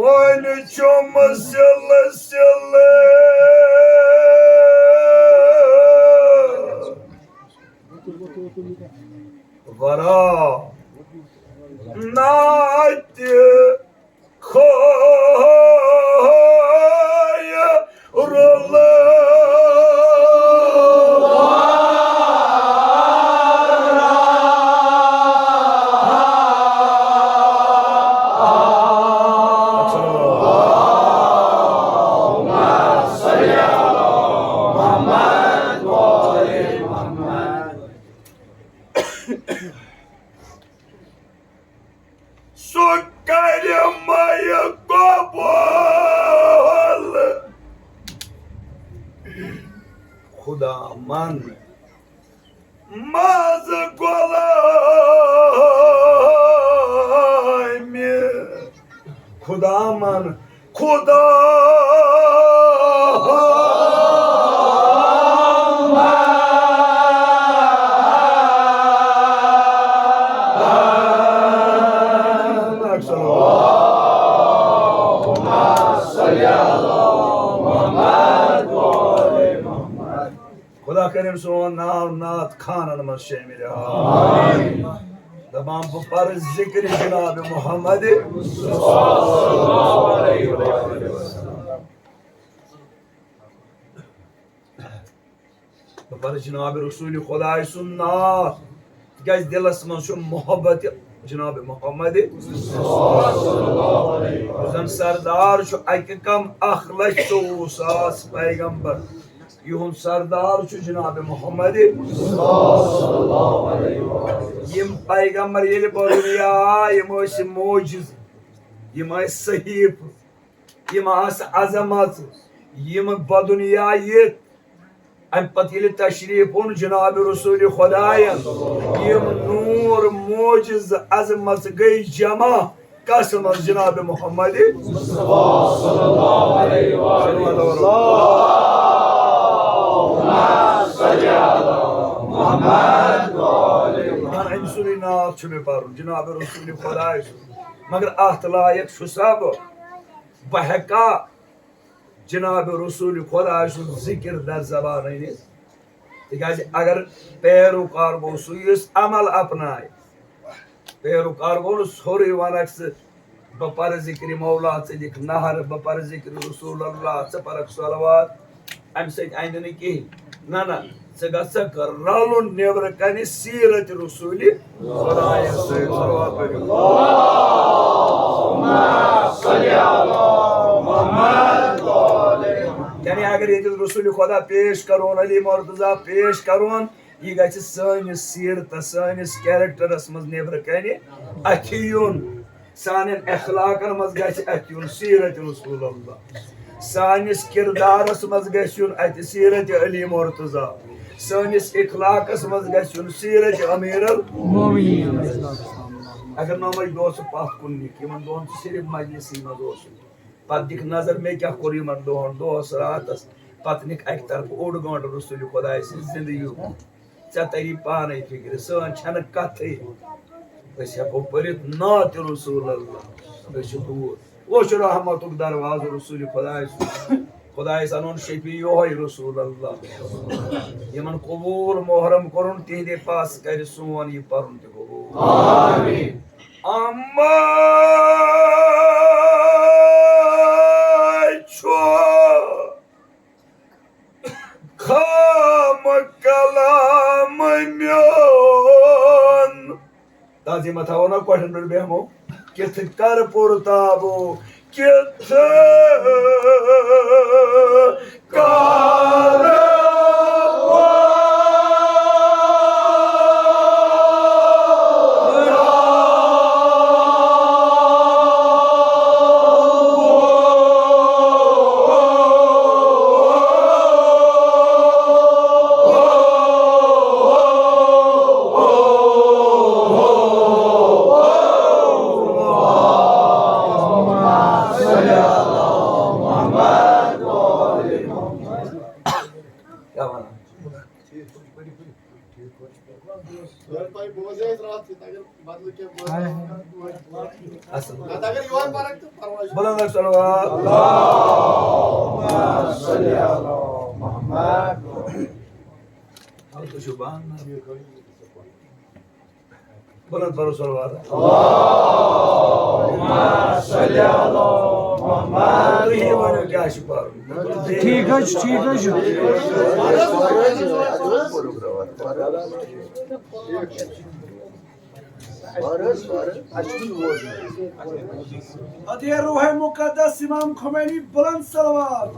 Oyunu çomu sille sille. Vara. Nati. Koya. Rolla. खुदा मन माज गोलाय में खुदा मन खुदा खुदा करीम सोन नाव नाथ खानन मज शामिल तमाम पर जिक्र जनाब मोहम्मद पर जनाब रसूल खुदा सुन नाथ क्या दिलस मज मोहब्बत जनाब मोहम्मद सरदार अक कम 1,04,000 पैगंबर युन सरदार जनाब मोहम्मद यम पैगंबर ये बरुनिया यम मोजिज यम सहीफ यम अजमत यम बदुनिया अम पे तशरीफ उन जनाब रसूल खुदायन यम नूर मोजिज अजमत गई जमा कसम जनाब मोहम्मद जनाब रसूल खुदा मगर अत लायक सब बहका जनाब रसूल खुदा जिक्र दर जबान तज अगर पैरोकार गो सुस अमल अपनाए पैरोकार गो सोरे वनक बह पर जिक्र मौला दिख नहर बह पर जिक्र रसूल अल्लाह परक सलवात अम सद न कहें ना ना कर रलुन नेबर कन सीरत रसूल यानी अगर ये रसूल खुदा पेश करोन अली मुर्तजा पेश करोन यह गि सैनिस सीरत सैनिस कैरेक्टरस मज नेबर कन अथ युन सान अखलाकन मज गुन सीरत रसूल अल्लाह सानिस किरदारस मज गुन अत सीरत अली मुर्तजा सानिस इखलाकस मज गुन सीरत अमीर अगर नमज दोस पथ कुन निक दोन सिर्फ मजलिसी मज पे दिख नजर मे क्या कोर इन दोहन दोस रातस पे निक अक तरफ ओड गंट रसूल खुदा जिंदगी ऐ तरी पाने फिक्र सन छन कथ हेको परित नात रसूल अल्लाह दूर वो रहमत दरवाज रसूल खुदा अन शफी योह रसूल अल्लाह यमन कबूल मोहरम करुन तिहदे पास कर सोन यह पर्न त कबूल अम्मा खाम कलाम म्योन ताजी मथाओ ना क्वेश्चन पर बेहमो किथ कर पुरताबो किथ कर बुलंद सलवात बुलंद पढ़ो सलवात क्या शुक्र ठीक है अतिया रूह मुकद्दस इमाम खुमैनी बुलंद सलवात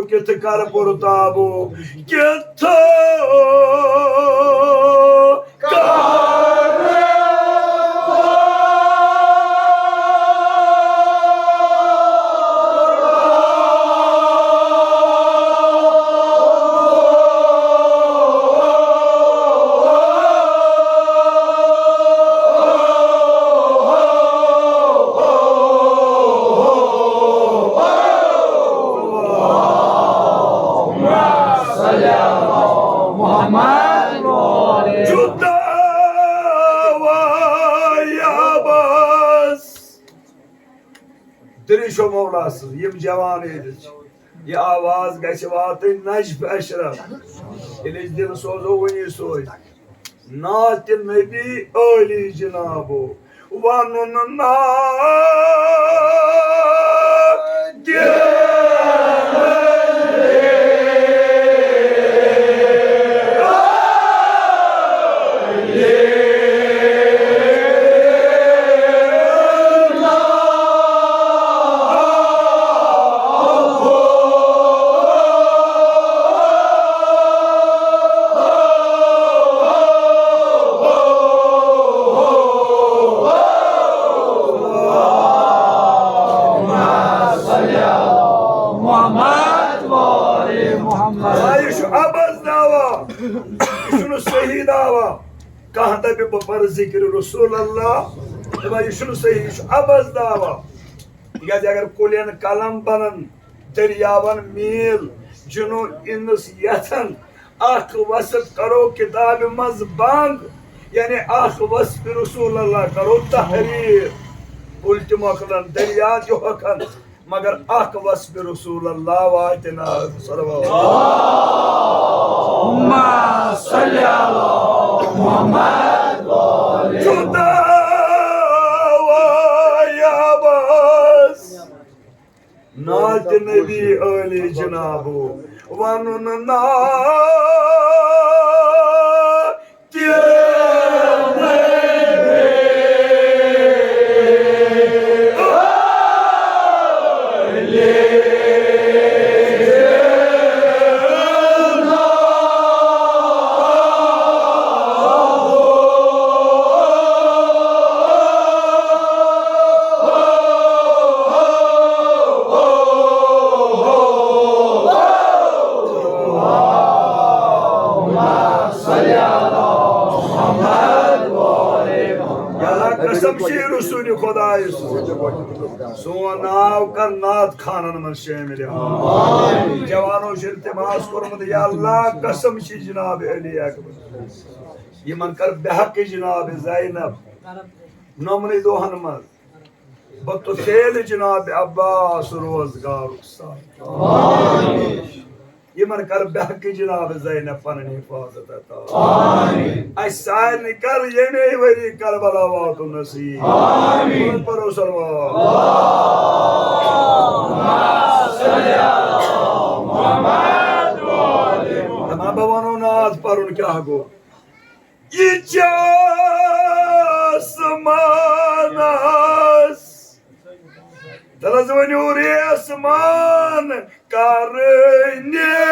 Kit Karapurtabu, Kit Dirişo Mevlasız, yim cevan edici. Ya avaz geçivatı necf eşref. İlizdin sozu vini soy. Natin nebi öli cenabı. Vanunna कहाँ तक पर जिक्र रसूल अल्लाह ये शुरू सही अबस दावा तिकाज अगर कुलियन कलम बनन दरियावन मील जुनो इनस यथन अख वसफ करो किताब मज बंद यानी अख वसफ रसूल अल्लाह करो तहरीर उल्टी मखलन दरिया जो हकन मगर अख वसफ रसूल अल्लाह वातना Juda ya bas Naat Nebi Ali Cenab-ı Vanun naat सोनाव कर नाथ खानन मन शामिल जवानों इल्तिमास कोरमत या अल्लाह कसम छी जनाब अली अकबर यमन कर बेहक जनाब ज़ैनब नमने दोहन मत बतो खेल जनाब अब्बास रोजगार आमीन यमन कर बेहक जनाब ज़ैनब पन हिफाजत अता आमीन असार कर येने वरी करबला वातो नसीब आमीन परो सल्लल्लाहु Ama babanın ağız parun kâgo. İçasmanas. Talazvani uri asman karne.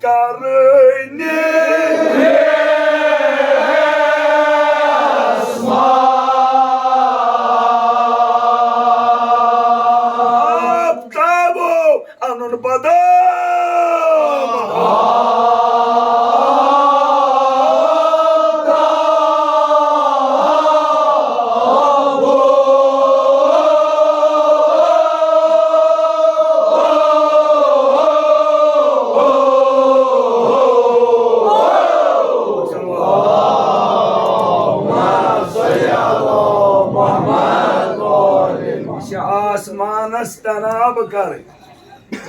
karını Aptabo anun badam आसमानस तनाब कर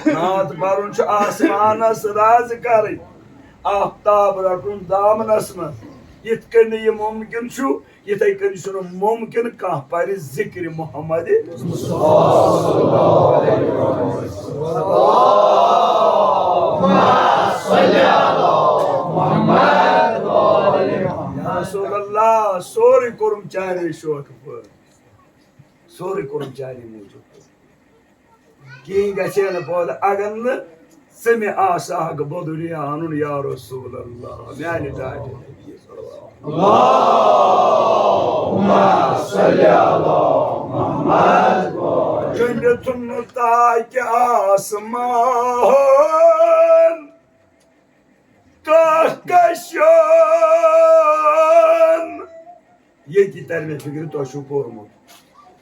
नात परुन आसमानस राज कर आफ्ताब रटुन दामनस मज यथ कन यह मुमकिन इथे कन मुमकिन कह पर जिक्र मोहम्मद सोरे कोरम चारे शोक पर सोरे कोरम चारे मूजूब कहीं गए पौध अगर न समे आशाग बोदुनिया अनुन या रसूल अल्लाह म्यान दाज अल्लाहुम्मा सल्ली अला मुहम्मद जन्नतुन ताकि आसमान कहकशान ये की तरमे फिक्र तो शु पोरमुत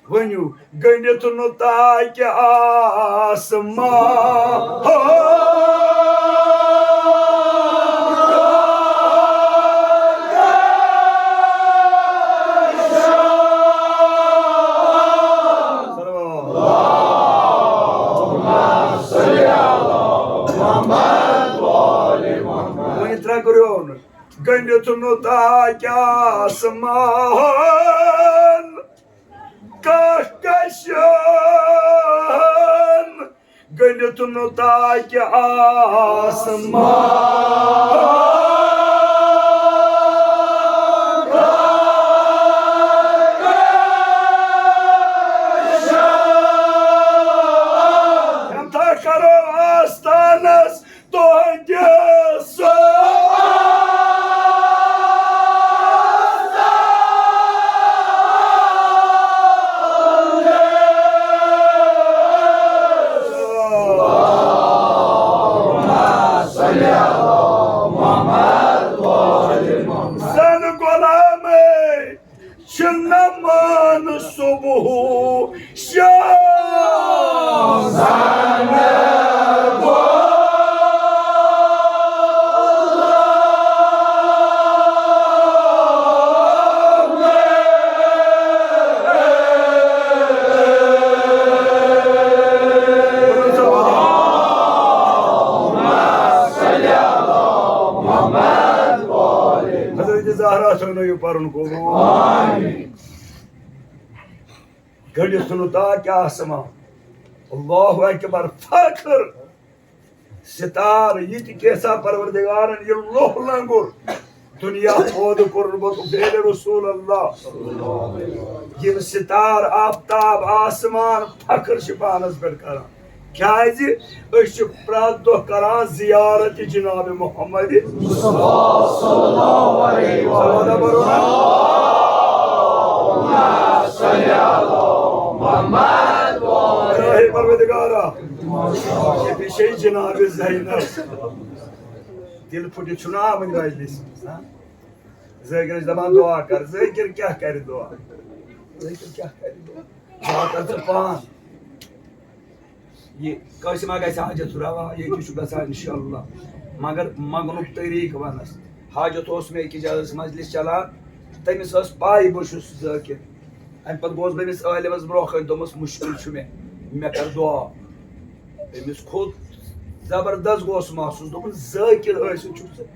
वनु गन्यतुन ताकि गन्यतुन ताकि आसमान कहकशान गन्यतुन ताकि आसमान करो आस्तानस तो Şınnaman subuhu şazane Zahra söylüyor parun ko amin gönlüsünü ta ki asma Allahu ekber fakir sitar yiti kesa parvardigarın yallah langur dünya odu kurbat beyle Resulullah yim sitar aftab asman fakir şifanız berkaran Kâzi ışık praddo karan ziyareti Cenab-ı Muhammed Mustafa sallallahu aleyhi ve sellem Allahümme salli ala Muhammed ve aleyhi Parvedegara bir şey Cenab-ı Zeynep dil pudi çuna mı gaylis Zikr zaman dua kar zikr kya kar dua zikr kya kar dua Dua zırpan ये कौशिमा गैसा हाजत सुरावा ये किशु गसा इंशाअल्लाह मगर मगनुक तरीक वनस हाजत ओस में की जगह मजलिस चला तमिस ओस पाई बशुस जाकिर अन पत गोस बमिस आलिमस ब्रोखन दोमस मुश्किल छु मे कर दुआ तमिस खुद जबरदस्त गोस महसूस दोमन जाकिर ऐसे छु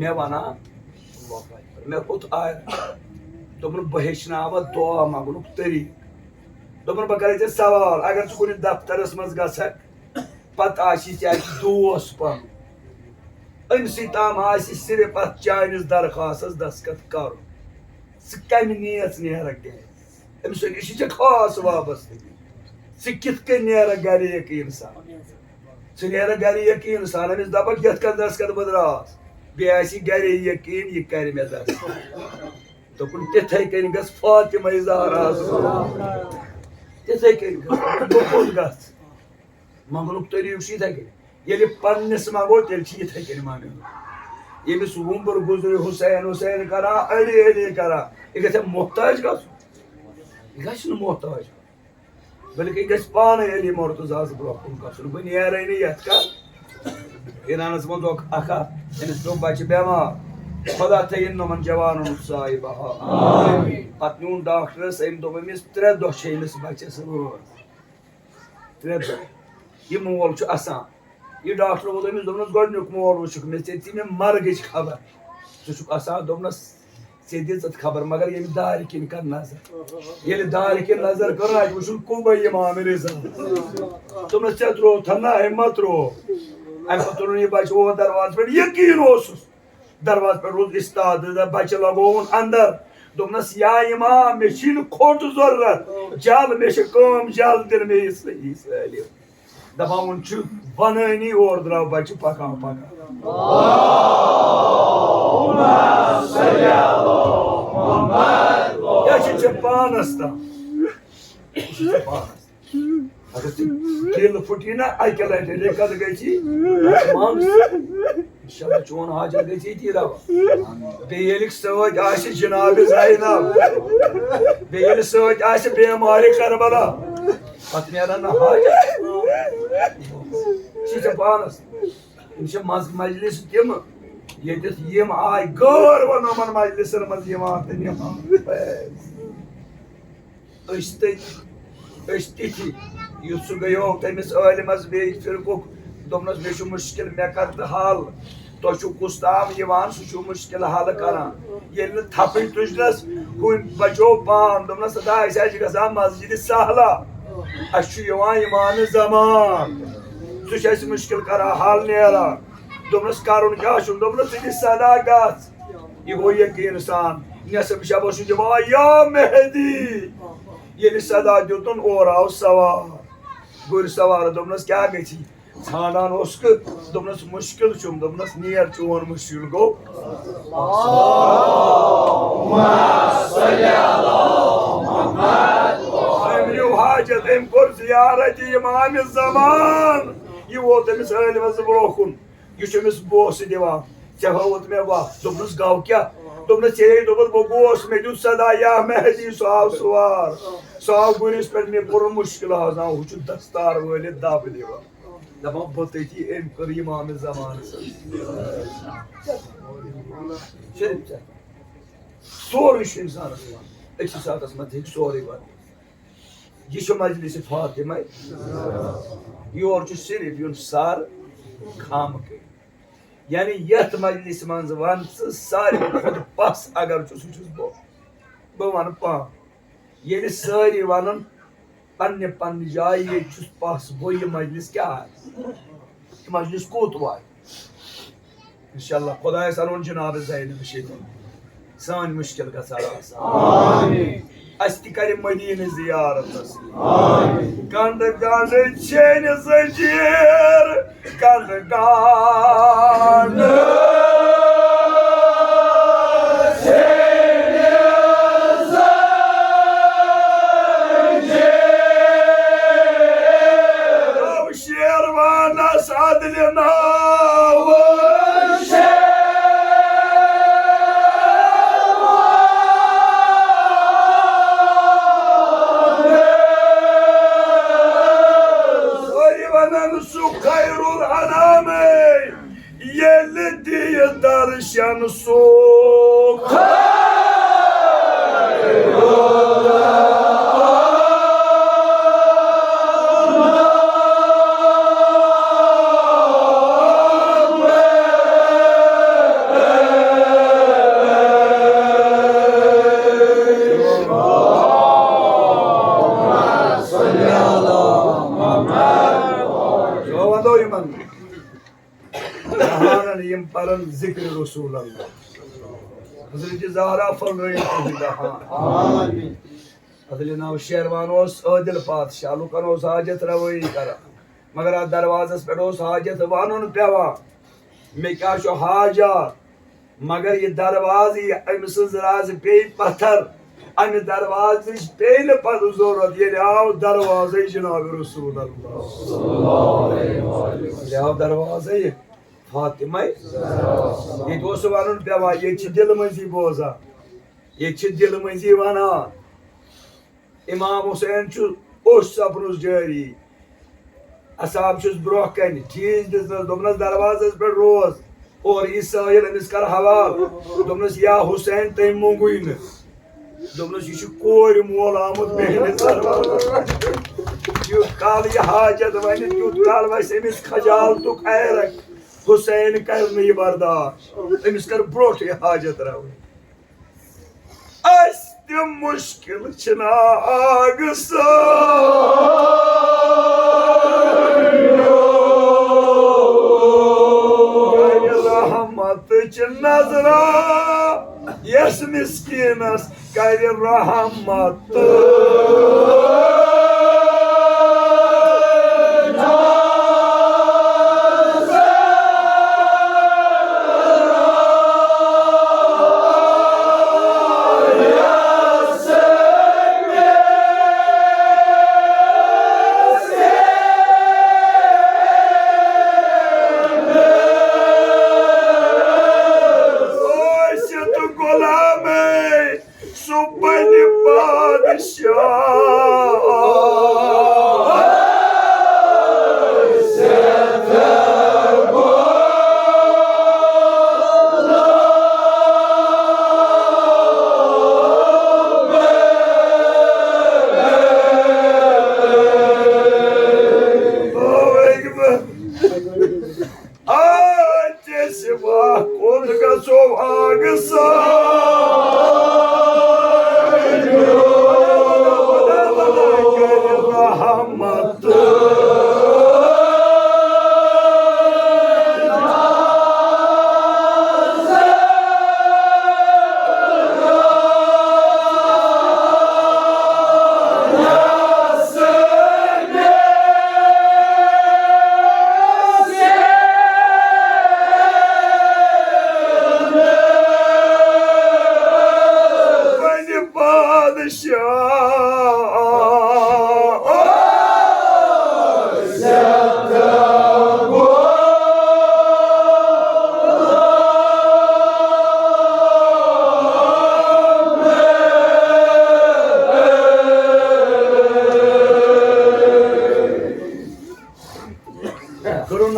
मे वना मे खुद आय दोमन बहेशनावा दुआ मगनुक तरीक दोपन बह कर सवाल अगर कुछ दफ्तरस मज गक पत दोस पन अमस ताम सिर्फ अत चानिस दरखास्त दस्खत कर कम नीयत नेरक अमस खास वाबस्तगी कित कन नेरक गर इंसान Sınıra gari yakin sana biz dabak yatkan ders kad badras. Biyasi gari yakin yikari medar. Dokun tetay kani gas Fatıma Zahra. Tetay kani gas. Dokun gas. Mangluk tori yuşi taki. Yeli pannes magot el çiğ taki manu. Yemi suğumbur guzuri Hüseyin kara Ali kara. İkete muhtaç gas. İkaçını muhtaç. Belki gaspana eli mortuzaz bırakın kasını. Bu niye arayını yatka? İnanız mı dok aka. Enes dok başı bema. Khoda tayin noman javanun sahiba. Amin. Patnun dakhre sayım domemiz tre do şeyimiz bahçesi bu. Tre do. Ye muolçu asan. Ye dakhre domemiz domemiz görünük muolçu. Mesletimi margeç haber. Çocuk asan domemiz Sediyet zat haber magar yemi darikin kan nazar. Yeli darikin nazar karaj usul kubayı mamiriza. Domemiz çatro tanna emmatro. Ay patronun başı o darvaz per yakin olsun. दरवाज पर रोज इस्ताद बच्चे लगोन अंदर दोनस या इमाम machine coat जरूरत जाल में कम जाल दिन में इसलिए दबावन छु बननी और द्राव बच्चे पका अल्लाहुम्मा सल्ली अला मुहम्मद या चपानस्ता अगर तेल फुटीना आई के लाइट लेकर गई थी मांग İnşallah çoğun hacı geçiydi ya. Beylik savaş aşı Cenab-ı Zeynep. Beylik savaş aşı Beyamari Karbala. Fatmiyadan hacı. Siz yapanız. İnşallah meclis değil mi? Yedet yem ay gör var normal meclislerimiz yematın yemam. İşte Yusuf yok temiz ölmez bir firkuk. Domnus beşu müşkil mekat hal. To şu kustam yivan şu müşkil hal kana. Yerini tapı tujlas kun bajo pan domnus da isacı gazam masjidi sahla. Aşu yivan imanı zaman. Su şeysi müşkil kara hal ne ara. Domnus karun kaşun domnus idi sadagat. İgo yek insan. Nasıl bir şey boşu ceva ya Mehdi. Yeni sada diyordun ora sava. Gör savar domnus kya geçi. Sanan oskı, domnus müşkil çum, domnus niyer çuvan müşkil go. Allahumma salli ala Muhammed. Emri hacet emkor ziyareti imam-ı zaman. Yuvotemiz halimizi bırakın. Güçümüz boğası devam. Sehavat meva, domnus gavkya. Domnus çeyrek domnus boğaz mecud sada ya Mehdi sahav suvar. Sahav güneş per me korun müşkil ağzına uçun dastar böyle dabı devam. Tamam batı en kır imam-ı zamanı. Şerif sen. Soru iş insanı. Eksi saat asma tek soru var. Gişo meclisi Fatıma. Yorcu Şerif yun sar kamke. Yani yat meclisi manzıvansız sar kudu pas agar çusucuz bu. Bu vanı pa. Yeni sari vanın Panne panne jaye çüs pas boyu meclis kya? Meclis kut var. İnşallah Khudaya sarun Cenab-ı Zeynep şey. San müşkil ka saras. Amin. Astikari Medine ziyaret etsin. Amin. Kandı çeni zincir. Kandı عدلنا والشيء خير الأنام يلدي درشان سوق Paran zikri Resulullah. Hazreti Zahra fırlayın daha. Amin. Hazreti Navşervan os adil padişah lukan os hacet ravoyi kara. मगर अत दरवाजस पे हाजत one Pewa मे क्या हाजात मगर यह दरवाज अमिस राज पे पत्थर अमि दरवाज पे पत जरूरत ये आव दरवाज जनाब रसूल आव दरवाज फातिमा ये वन पेवा ये दिल मजी बोजा ये दिल मजी वना इमाम हुसैन ओश सपनुस जारी असाब ब्रोह कन चीज दिसनस दोपनस दरवाजस पे रोज और ईसाइल अमिस कर हवाल दोपनस या हुसैन तम मोंगुई न दोपनस यह कोर मोल आमुत युत काल यह हाजत वन तुत काल वस अमिस खजाल तुक ऐरक हुसैन कर यह बर्दाश्त अमिस कर ब्रोट यह हाजत रव मुश्किल छना आग रहमत नजरा यस मिस्कीनस कर रहमत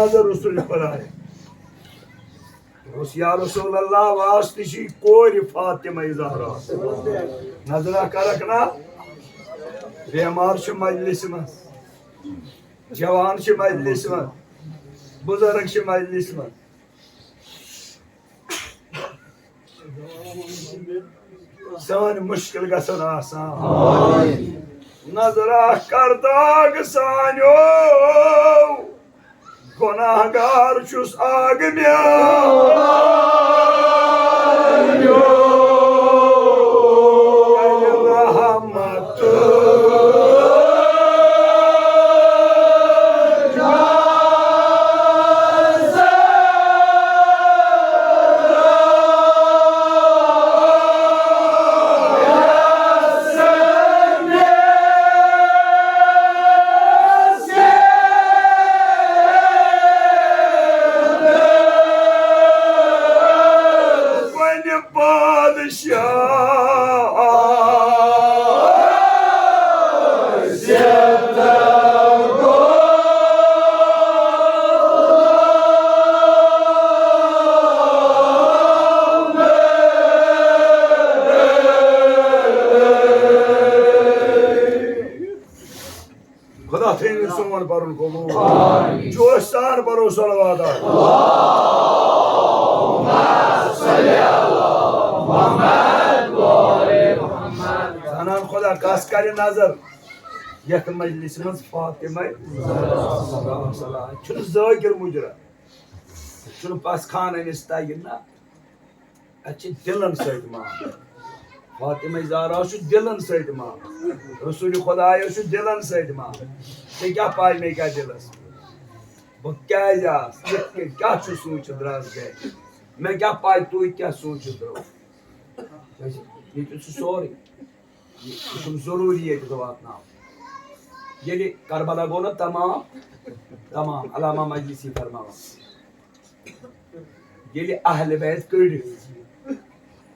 नजर रसूल पर आए या रसूल अल्लाह वास्ते कोर फातिमा ज़हरा नजरा करक ना बेमार मजलिस मज जवान मजलिस मज बुजुर्ग मजलिस मज सान मुश्किल गसन आसान नजरा कर दाग सानो गुनाहगार छुस आग रहमत खुदा थे सुमन पर उनको जोश सार पर सलवात सनान खुदा कस कर नजर यथ मजलिस मज फातिमा ज़ाकिर मुजरा पस खान अमिस तगन ना अच्छे दिलन सत मान फातिमा ज़हरा दिलन सत मान रसूल खुदा दिलन सत मान क्या पाय मे क्या दिलस बह क्या सोच द्रास गए मैं क्या पाई तु क्या सोच द्रो ये सोरी जरूरी है वातना ये करबला गो ना तमाम तमाम अलामा मजलिसी फरमावा ये अहल बैत कड़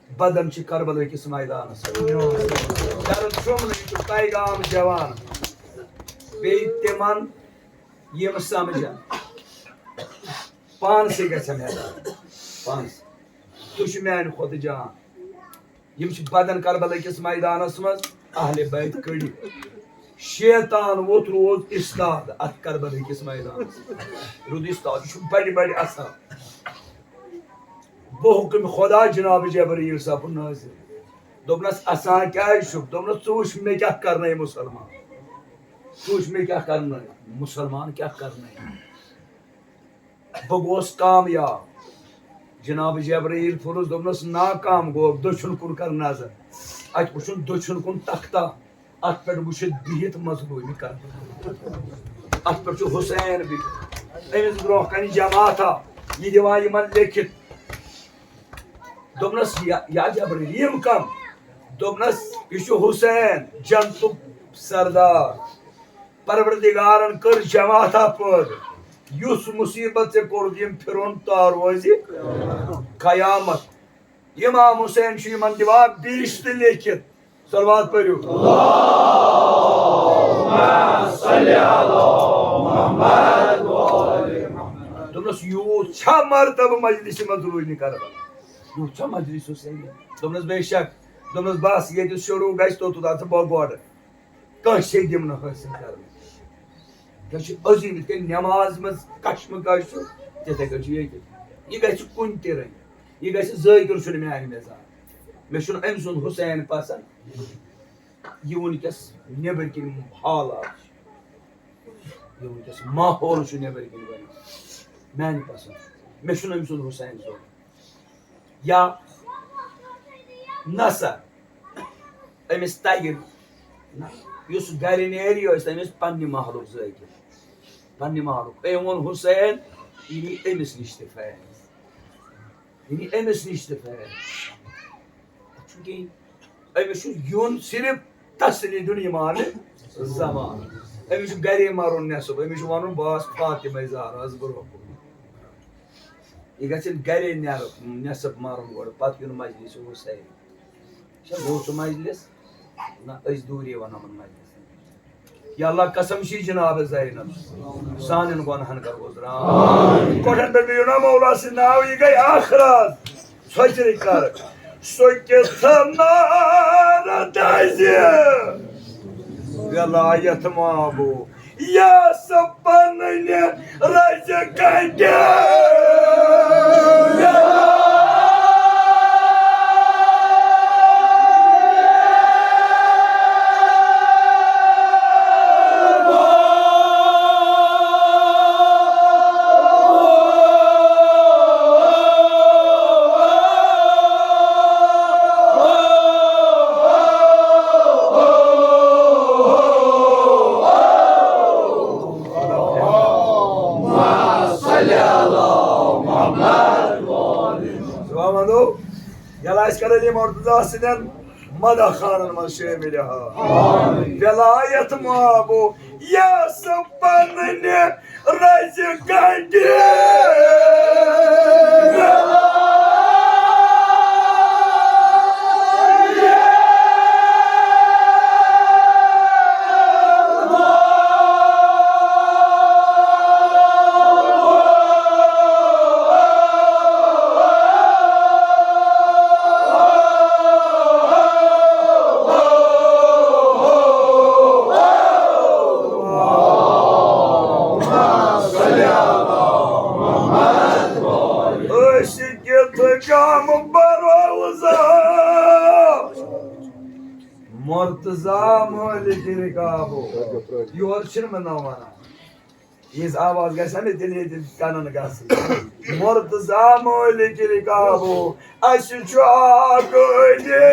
बदन करबला किस मैदान पैगाम जवान बे तिमन यम समझन पान से गम पान तुम मान खुद जान यम बदन करबला किस मैदानस मज अहल बैत कड़ शैतान वोत रोज इस्ताद अत करबला किस मैदान रुद इस्ताद बड़े बड़े असर बहुकम खुदा जनाब जबरील साहब नाजिर दोपनस असा क्या दोपनस चूश में क्या करना है मुसलमान चूश में क्या करना है मुसलमान क्या करना है बह गोस कामयाब जनाब जबरील फुरुज दोपनस नाकाम गो दक्षिण कुन कर नजर अत वुन दक्षिण कुन तख्ता अत पे वुत बिहित मजलूमी कर अत पे हुसैन भी अमिस ब्रोह कन जमाता यह दिवान यमन लिखित दोपनस या जबरील यम कम दोपनस यह हुसैन जनतुक सरदार परवरदिगारन कर जमाता पद युस मुसीबत से कोर यम फिरोन तार रोज कयामत इमाम हुसैन यमन दिवान बीश लिखित सलवात पढ़ो दोपनस यूत छा मरतब मजलिस मज रूजन कर यूत मजलिस हुसैन दोपनस बेशक दोपनस बस ये शुरू गो तोत बह गोड कसे दिम न हासिल कर अजीम नमाज मज कशम कश तिथे यह गुन रंग यह गकर मान मिजाज मे अम सुन हुसैन पसंद यह वनकस नबर कन हालात यह वनकस माहौल नबर कन बन मान पसंद मे अम सुन हुसैन सोन या नसा अमिस तगि उस गर नेरी अमिस पन्ने महलुक जैकिर पन्ने महलुक अम वोन हुसैन यह अमिस नश फैज यह अमिस नश फैज अमिस युन सिर्फ तसली दुन ईमान जमान अमिस गरे मारुन नसब अमिस वन बस फातिमा ज़हरा ब्रो यह गरे नसब मारुन गो पे युन मजलिस हुसैन गो सह मजलिस ना दूरी वन मजलिस या अल्लाह कसम शी जनाब ज़ैनब सान गुनहन कर गुजरान कोठन पे भी ना मौला से नाव ये गई आखिरत सोचरी कर सोके थनारा दाइजे विलायत माबू या सपन ने राज काटे मदा खानन मज शामिल विलायत माबो या सपन ने रज काटे मुर्तजा मौलिक रिकाबो योर छिन मनावाना ये आवाज गसा में दिल कानन गस मुर्तजा मौलिक रिकाबो अशुआ गोजे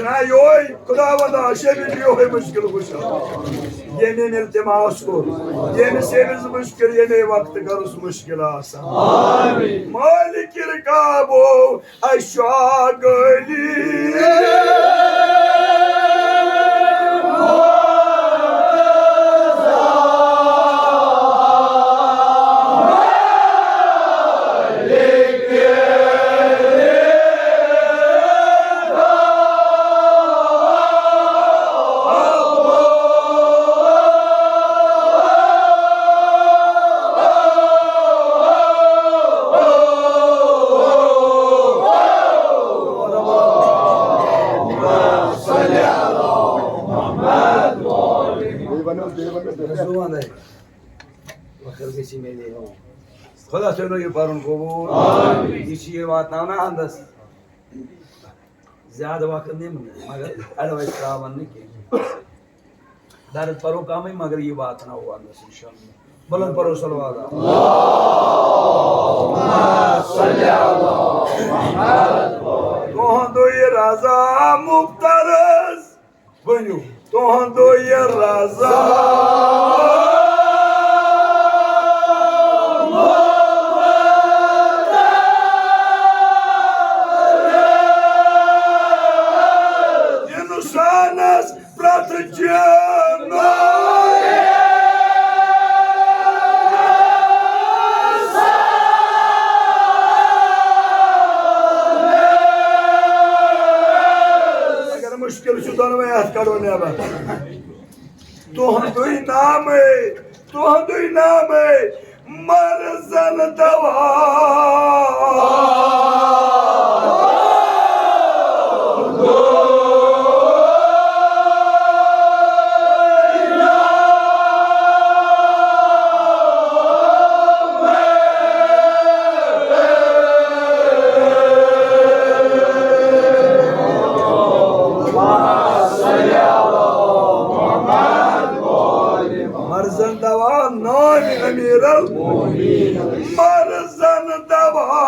कुशना योई खुदावंदा शेबिल योई मुश्किल कुशा येने इल्तिमास को येने सेविज मुश्किल येने वक्त करुस मुश्किल आसान आमीन मालिक रिकाबो अशागली खुदा सुनो ये पर उनको वो ये बात ना ना अंदस ज्यादा वक्त नहीं मगर एडवाइस कामन नहीं की दर्द परो काम ही मगर ये बात ना हुआ अंदस इंशाअल्लाह बुलंद परो सलवात तोहं दो ये राजा मुफ्तरस बनो तोहं दो ये राजा मुश्किल शुदन में याद करो ने अब तो हम दुई नाम है मरजन दवा मरजन दवा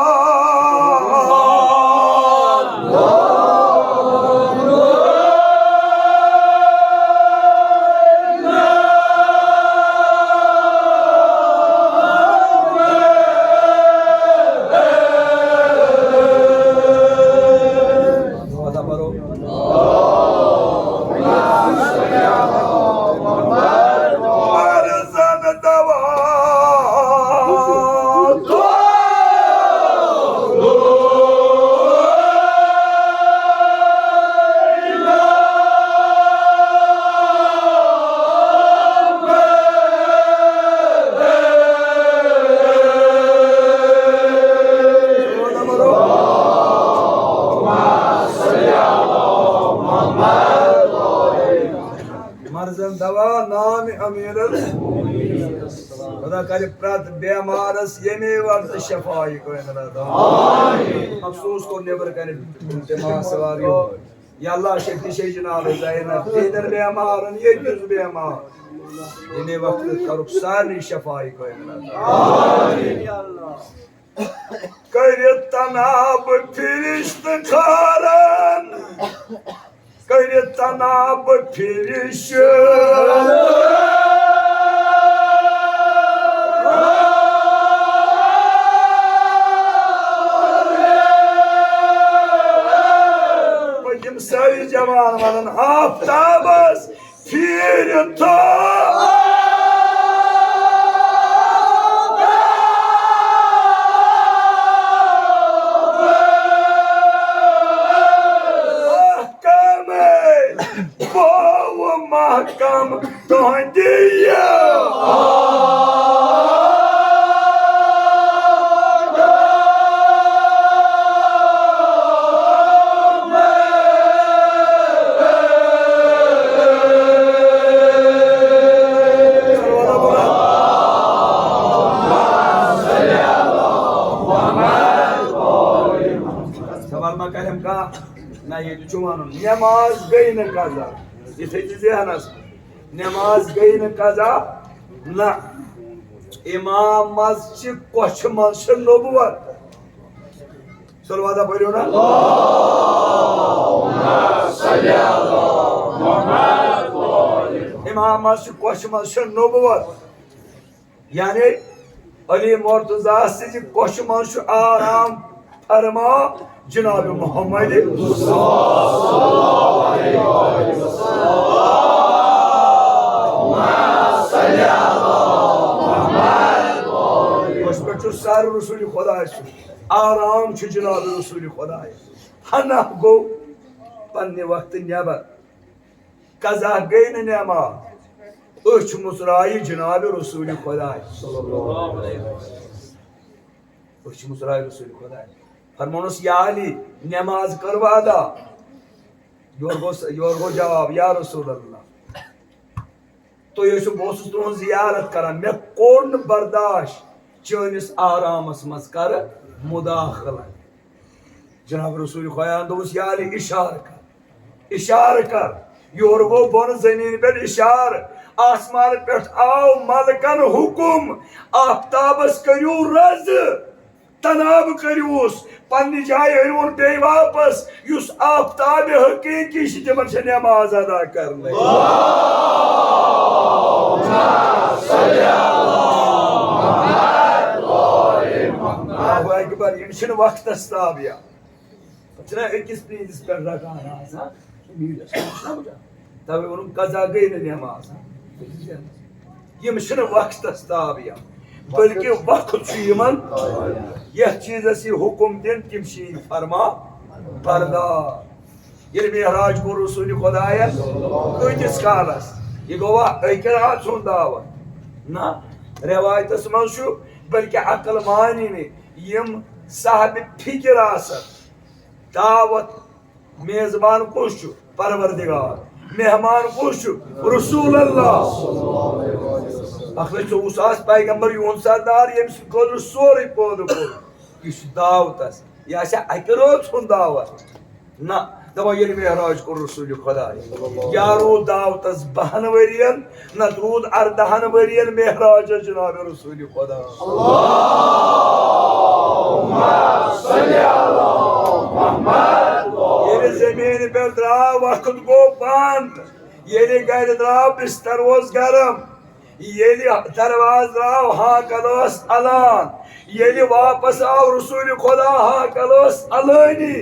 मरजन दवा नाम अमीर खुदा करे प्रत बेमारस येमे वक्त शफाई को मखसूस को नेबर करे दिमाग सवारियो या अल्लाह शक्ति से जनाब ज़ैनब इधर बेमारन ये जुज बेमार येमे वक्त करुक सारी शफाई को आमीन या अल्लाह करे तनाब फिरिश्त खारन करे तनाब फिरिश पयम सारी जवान वलन आफ्ताबस फिर तो महकम तोहदिया सवाल मा कहम का ना ये जुवान नमाज गई न काजा इथे जहनस नमाज गई न कजा ना इमाम मस्जिद कोश मस्जिद नबुवत सलवात पढ़ियो ना अल्लाहुम्मा सल्ली इमाम कोश मज नबुवत यानी अली मुर्तजा सज कोश मज आराम फरमा जनाब मोहम्मद सार रसूल खुदा आराम जनाब रसूल खुदा हना गो पन्ने वक्त नबर कजा गई नमाज मुसराई जनाब रसूल खुदा मुसराई रसूल खुदा फरमानस या अली नमाज कर अदा योर गो जवाब या रसूल अल्लाह तो बहुत तुम जियारत कर मे कोर बर्दाश्त चनिस आरामस मज कर मुदाखला जनाब रसूल खुदा दोस या अली इशार कर योर गो बन जमीन पे इशार आसमान पे आओ मलकन हुकुम आफ्ताबस करू रज तनाब करूस पन्नी जाय हरवन पे वापस युस आफ्ताब हकीकी तिमन से नमाज अदा करने अल्लाहु अकबर यमशन वक्त ताबिया छना अकिस प्लीज पे रकान आसा तब वोन कजा गई नमाज यमशन वक्त ताबिया बल्कि वक्त यमन यह चीज हुकुम दिन तिम फरमा बरदार ये मेहराज को रसूल खुदाया कतिस कालस यह गोवा अकरात सुन दावत ना रवायतस मज बल्कि अकल मानी ने यम साहब फिक्र दावत मेजबान कुछ परवरदिगार मेहमान कुछ रसूल अल्लाह अखल पैगंबर यून सरदार यम सोरे पौध कोर दावत यह अकरोत सुन दावत ना दपा ये मेहराज को रसूल खुदा या रूद दावतस 12 वरियन न रूद 18 वरियन मेहराज जनाब रसूल खुदा ये जमीन पे द्राव वक्त गो बंद ये घर द्राव बिस्तर वोस गरम ये दरवाज द्राव हाँ कलोस अलान ये वापस आओ रसूल खुदा हाँ कलोस अलानी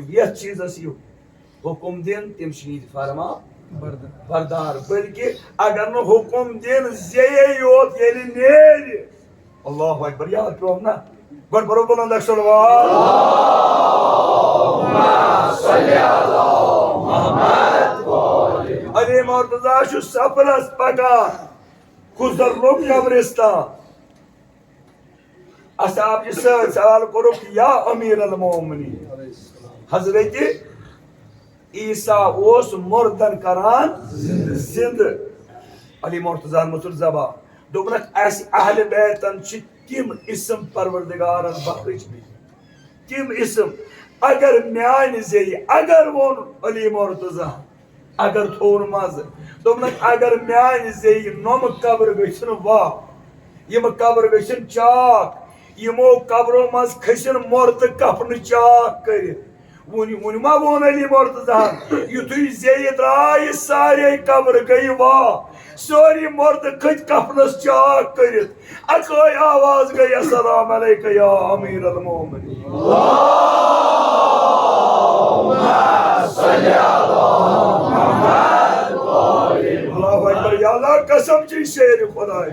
यह चीज हुकुम दिन तम फरमा बरदार बल्कि अगर न हुकुम दिन जे योत नेर अल्लाहु अकबर याद पे ना गड बरो बुलंद सलवात अली मुर्तजा सफरस पकान गुजर लो कब्रिस्तान असाब सवाल करो या अमीर अल मोमिनीन हजरत ईसा ओस मुर्दन करान जिंद अली मुर्तजा मुसुर जबा दोपनक ऐसी अहले बैतन तिम इसम परवरदिगारन बख्श तिम इसम अगर म्यान जे अगर वोन अली मुर्तजा अगर थोर मज दोपनक अगर म्यान जे नम कब्र गछन वा यम कब्र गछन चाक यमो कब्रों मज खसन मुर्द कफन चाक कर वन मा वोन अली मुर्तजा युथु जे द्राय सारे कब्र गई वा सोरी मुर्द खत कफनस चाक कर अकय आवाज गई अस्सलाम अलैका या अमीर अल मोमिनीन अल्लाहु अकबर या अल्लाह कसम जी शेर खुदा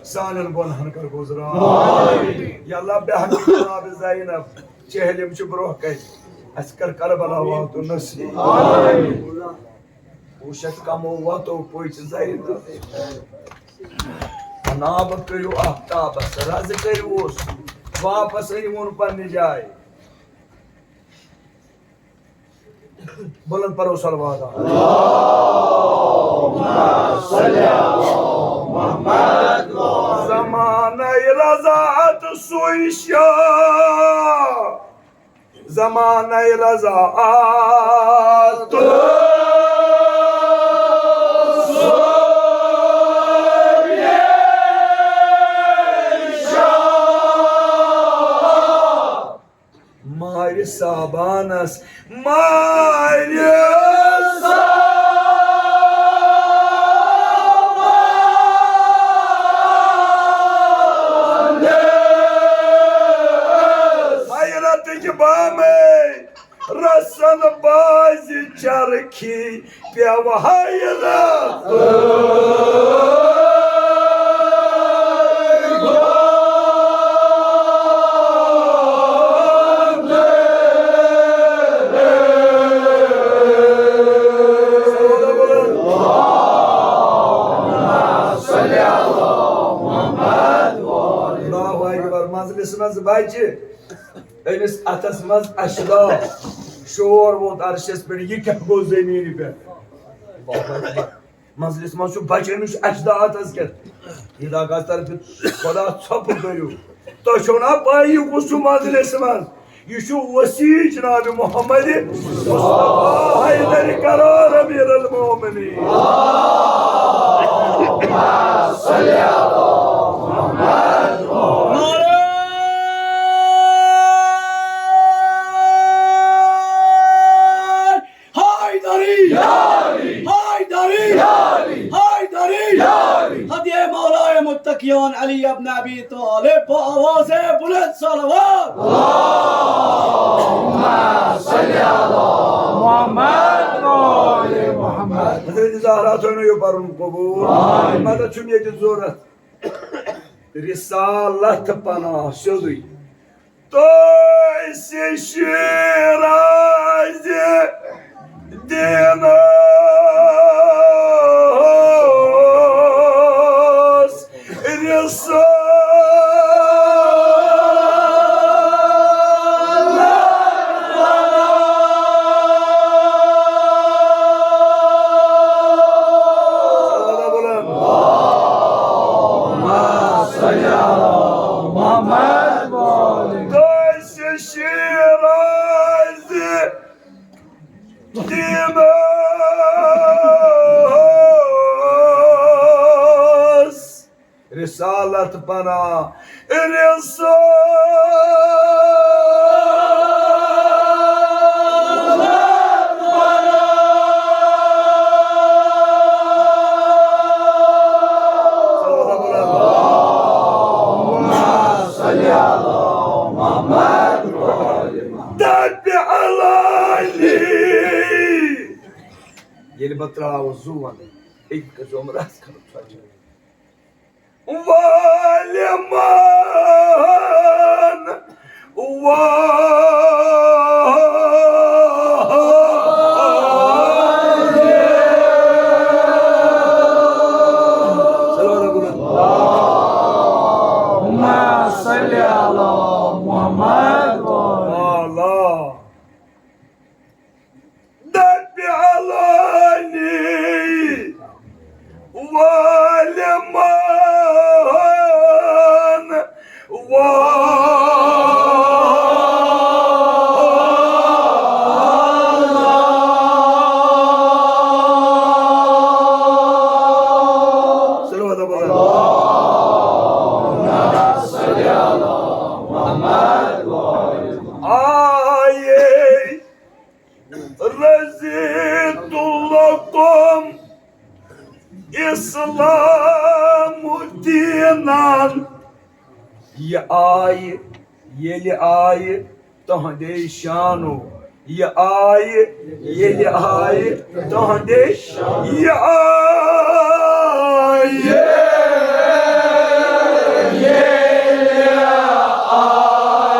सानन गुनहन कर गुजरान या अल्लाह बेहक जनाब ज़ैनब चहलम छ ब्रोह कह Asकर Karbala vato nasi. Uşak kamu vato poiç zayda. Anab kırıyor ahtaba. Saraz kırıyor. Vapas ayımın panne jaye. बुलंद परो सलवात ज़माने रज़ाअत सुइशा ज़माने रज़ाअत Mari sabanas, Mari sabanas. Hayratı bame, rasan bazi çarki, piyava hayrat. Meclisimiz bacı, enis atasımız aşıda, şuur vod arşes beni yıkıp gözlemini be. Meclisimiz şu bacıymış aşıda atas gel. Yıda gazlar bir kola çapı veriyor. Taşona bayı kusu meclisimiz. Yuşu vasi Cenab-ı Muhammed'i Mustafa Haydar karar emirel mu'minin. Allahümme salli ala Muhammed. هدي مولاي متقيان علي بن ابي طالب بآواز بلند صلوات اللهم صل على محمد وآل محمد. Hazreti Zahra dönüyor barın kubur. Mada tüm yedi zorat. Risalet bana sözü. Toysi şirazi dinos Risalet. Risalet bana Yeni batıra o zuvan. İlk kez omraz kalıp saçıyor. Valiman Allahümme salli ala Muhammed Allah Dabbi alani Valiman İslam-ı dinan Ye ay yeli ay tahde şanu Ye ay yeli ay tahde Ye ay yeli ay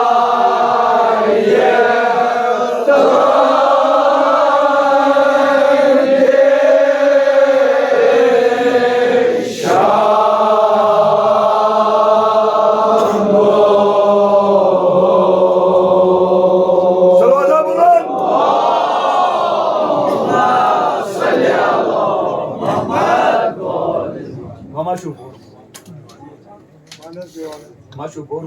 Maşhur. Maşhur.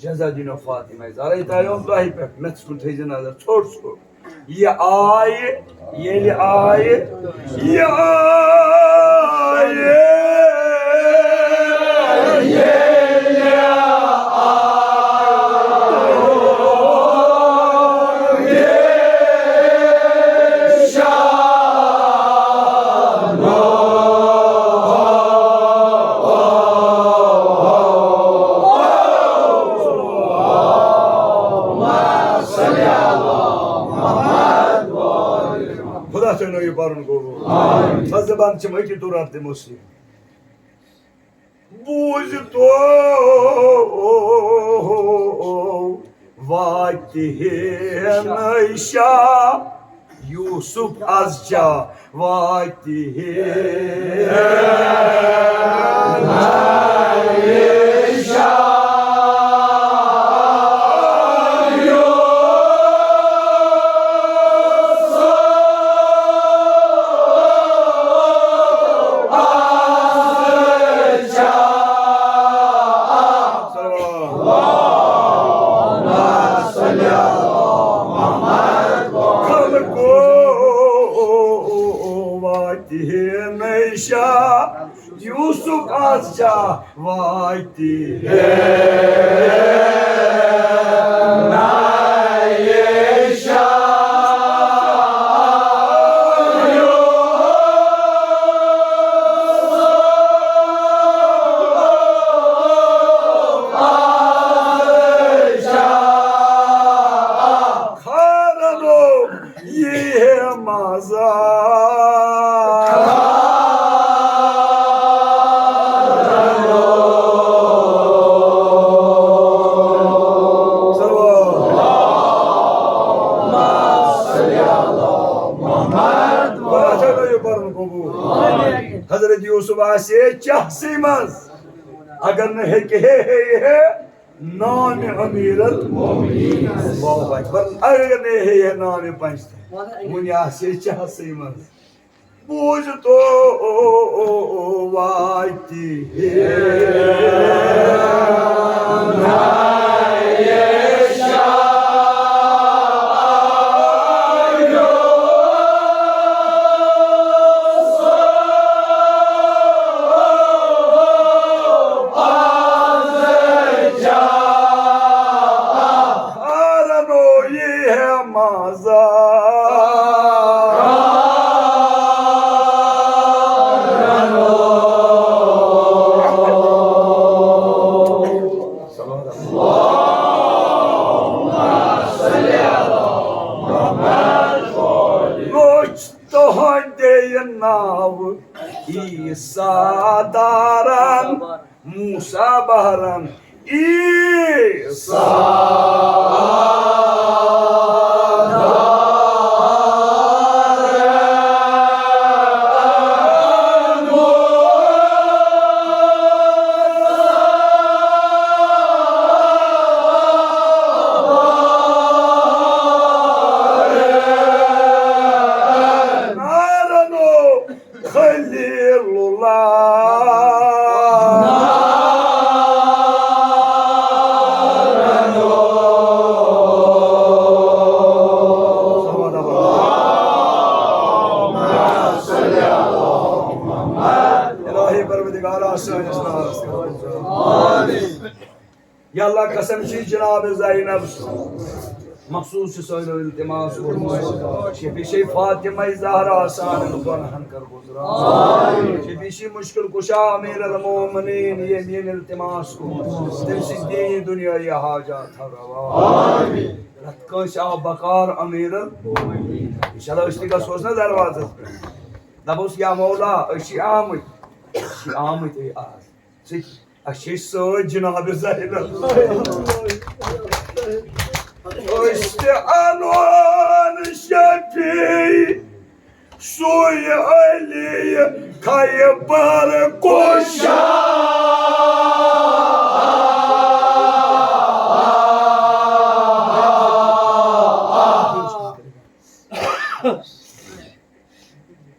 Cezadino Fatıma. Zarayı tayyon dahi pek. Metskun teyze nazar. Sorsu. Ya ay, yeli ay, ya ay, Khuda se noyi barun go. Azban chimay ki durar demosi. Buz to vaktihen Ayşa Yusuf azca vaktihen Ayşa Yusuf azca vakti Hazreti Yusuf Asiye çahsimaz. Agar ne है नाम अमीर Allahu Ekber. Agar ne है नाम पंच मुनिया से çahsimaz. Buj to vakti İsa daran Musa bahran İsa Ya Allah कसम छी जनाब ज़ैनब मखसूस सोइलो इल्तिमास शफीशी फातिमा ज़हरा आसान गुनाहन कर गुज़रा शफीशी मुश्किल कुशा अमीर अल मोमिनीन ये मीन इल्तिमास को तिमसी दीनी दुनिया ये हाजत रवा रत्कश आ बकार अमीर अल इंशाल्लाह इस्तिका सोचना दरवाज़े पे दबोस या मौला अशी आमत आज Aşiş soğuk Cenab-ı Zahir'e İşte anon şefi Suyu Ali'ye kayıpları koşar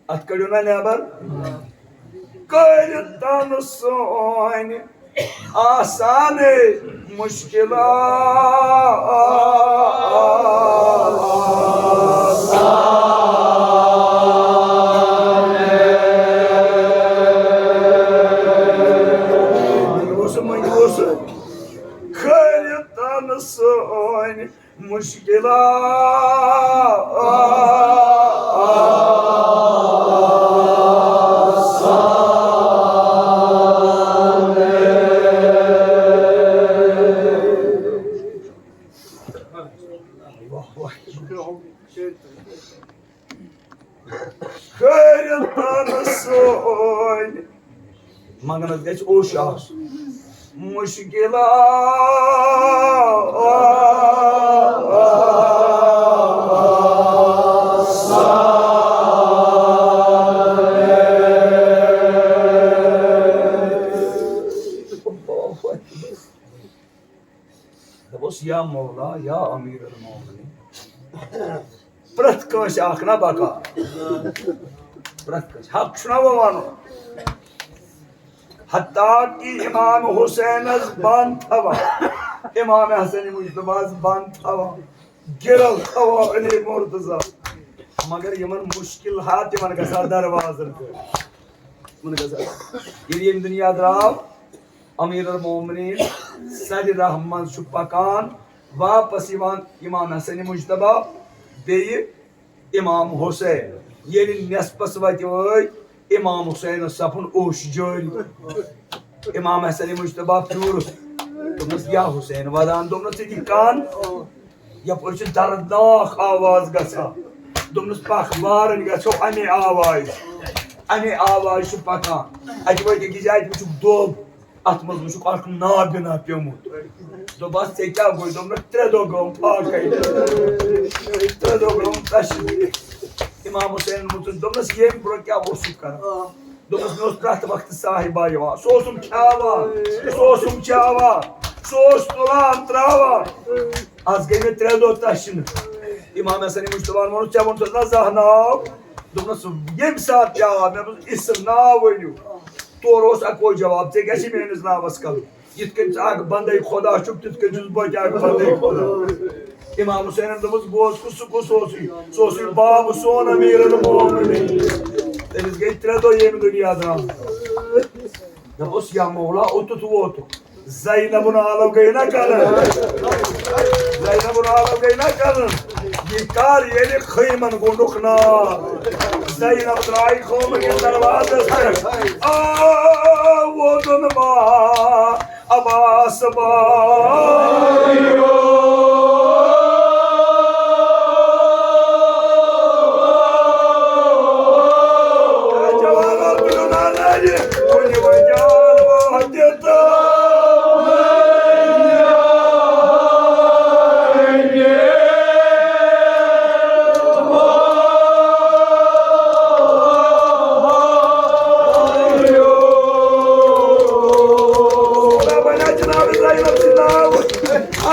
At kadına ne haber? Kayıttan son asan kayıttan son kayıttan son Manganız geç o şahs Ya Mevla, ya Amir-ül-Mu'minin. Prat kaş akhına baka. Prat kaş. Hak şuna babanı. Hatta ki İmam Hüseyin az bantava. İmam Hasan-ı Muctaba az bantava. Giral tava Ali Murtaza. Magar yaman mushkil hat yaman ka sardar wazir. Mun ka sardar. Giriyem dünya drav. Amir-ül-Mu'minin Sadi Rahman Şupakan Vapas İmam Hasan-ı Muctaba Beyi İmam Hüseyin. Yeni nesbası vati oy. İmam Hüseyin'in sapın oşcöl. İmam Hasan-ı Muctaba pürüs. Domnus ya Hüseyin vadan domnus edikan. Yapır için dardnak avaz gasa. Domnus pakvarın gasa ani avaz. Ani avaz şu pakan. Acaba ki gizayet buçuk dol. Atmaz buçuk arkın ne yapıyor mu? Dobas tekrar koy domnus tredogom pakaydı. Tredogom taşıdı. İmam Hüseyin'in mutlu domnus yem bırakya boşluk kara. Domnus nostrat vakti sahibi var. Sosum kava. Sosum kava. Sos dolan trava. Az gene tredo taşını. İmam Hasan-ı Muctaba'nın onu çabuk nazahnav. Domnus yem saat ya. Ben isim nav oynuyor. Toros akoy cevap te geçi meniniz navas kalı. Yitkin ak bandayı khoda çok tütke cüz bacak bandayı khoda. İmam Hüseyin'in domuz boz kusu sosu babu son Amir-ül-Mu'minin. Deniz getire yemi dünyadan. Domuz ya Mevla otu. Zeynep'un ağlavgayına kalın. Zeynep'un ağlavgayına kalın. Yıkar yeni kıyman gondukna. Zeynep'un ayı kovma genler vazdır. Vodunma abasıma.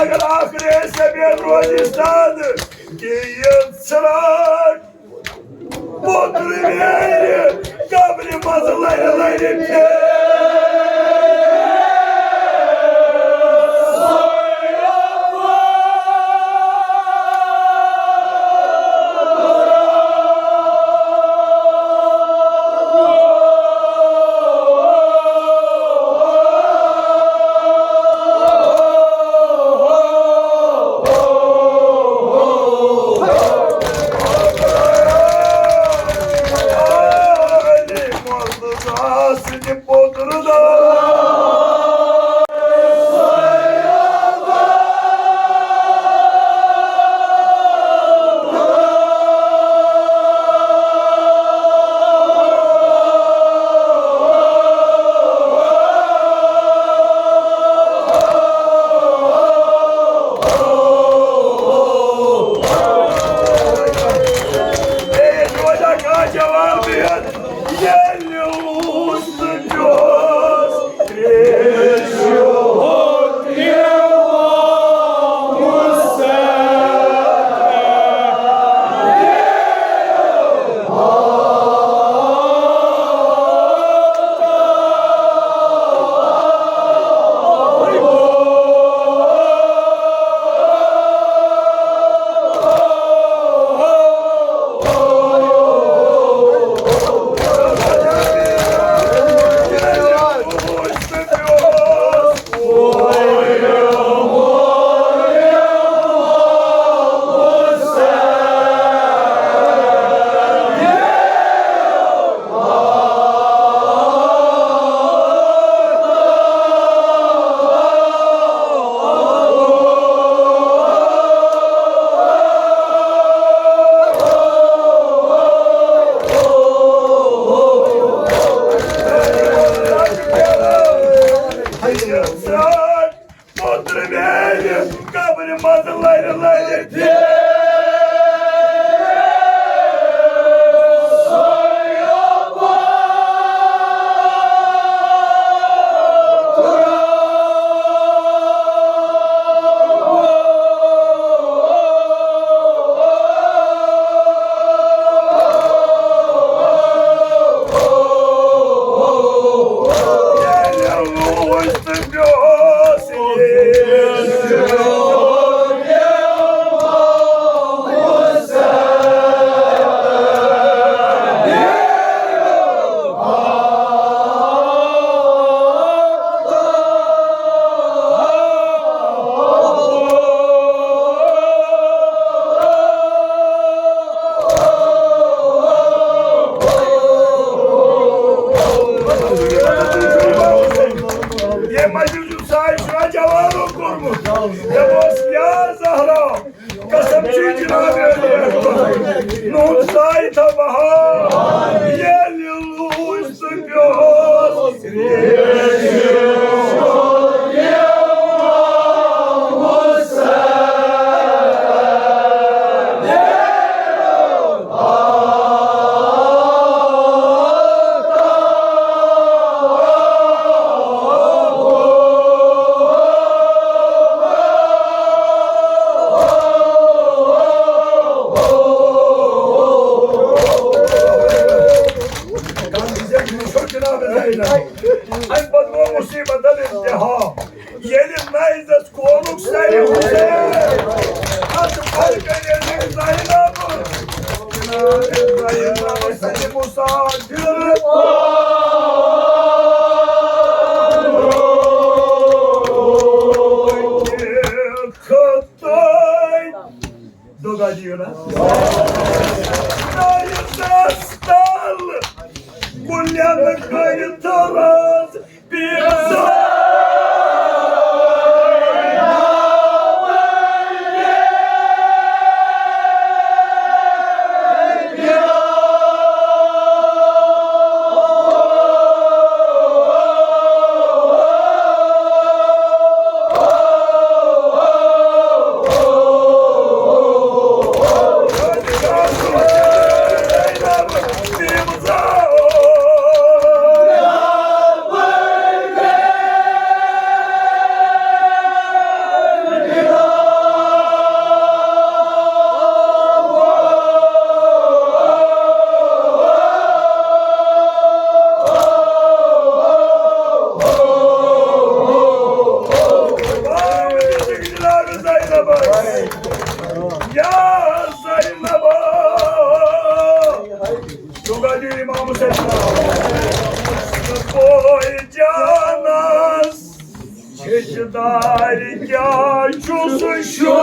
Agar akhire se bir rojistad giyin sırak Bodrum'e kabri mazılaylayım ki Mecnun Sahi şuna cevap okur mu? Demos ya Zahra. Kasımçı Cenab-ı Öyle. Nun Sahi tabaha. Yel yıl üstü göz. Ay badma musibata intiha. Yelim meyzes koluk sayı Hüseyin. Artık kalkayın Zaynab'ı. Zaynab'ı seni musafir. Kıttay. Doga diyorlar. Nayısastal. Kulyanlık kayıt taraz. Bir zor. Ya Zaynab'a Tugadı İmam-ı Boy canas Çeçdar ya çusun şu